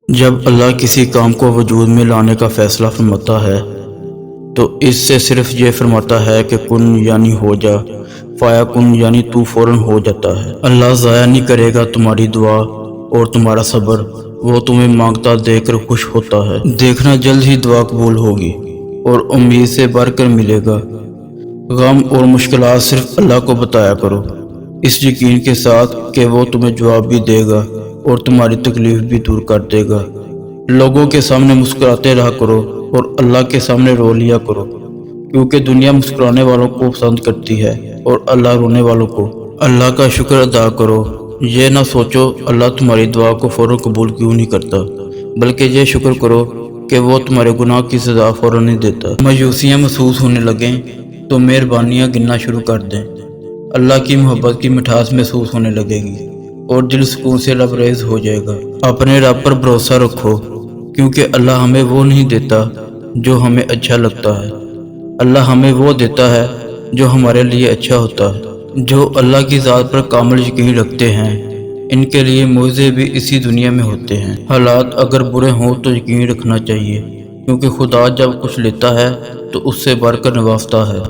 جب اللہ کسی کام کو وجود میں لانے کا فیصلہ فرماتا ہے تو اس سے صرف یہ فرماتا ہے کہ کن یعنی ہو جا، فایا کن یعنی تو فوراً ہو جاتا ہے۔ اللہ ضائع نہیں کرے گا تمہاری دعا اور تمہارا صبر، وہ تمہیں مانگتا دیکھ کر خوش ہوتا ہے۔ دیکھنا جلد ہی دعا قبول ہوگی اور امید سے بڑھ کر ملے گا۔ غم اور مشکلات صرف اللہ کو بتایا کرو، اس یقین کے ساتھ کہ وہ تمہیں جواب بھی دے گا اور تمہاری تکلیف بھی دور کر دے گا۔ لوگوں کے سامنے مسکراتے رہا کرو اور اللہ کے سامنے رو لیا کرو، کیونکہ دنیا مسکرانے والوں کو پسند کرتی ہے اور اللہ رونے والوں کو۔ اللہ کا شکر ادا کرو، یہ نہ سوچو اللہ تمہاری دعا کو فوراً قبول کیوں نہیں کرتا، بلکہ یہ شکر کرو کہ وہ تمہارے گناہ کی سزا فوراً نہیں دیتا۔ مایوسیاں محسوس ہونے لگیں تو مہربانیاں گننا شروع کر دیں، اللہ کی محبت کی مٹھاس محسوس ہونے لگے گی اور دل سکون سے لبریز ہو جائے گا۔ اپنے رب پر بھروسہ رکھو، کیونکہ اللہ ہمیں وہ نہیں دیتا جو ہمیں اچھا لگتا ہے، اللہ ہمیں وہ دیتا ہے جو ہمارے لیے اچھا ہوتا ہے۔ جو اللہ کی ذات پر کامل یقین رکھتے ہیں ان کے لیے معجزے بھی اسی دنیا میں ہوتے ہیں۔ حالات اگر برے ہوں تو یقین رکھنا چاہیے، کیونکہ خدا جب کچھ لیتا ہے تو اس سے بڑھ کر نوازتا ہے۔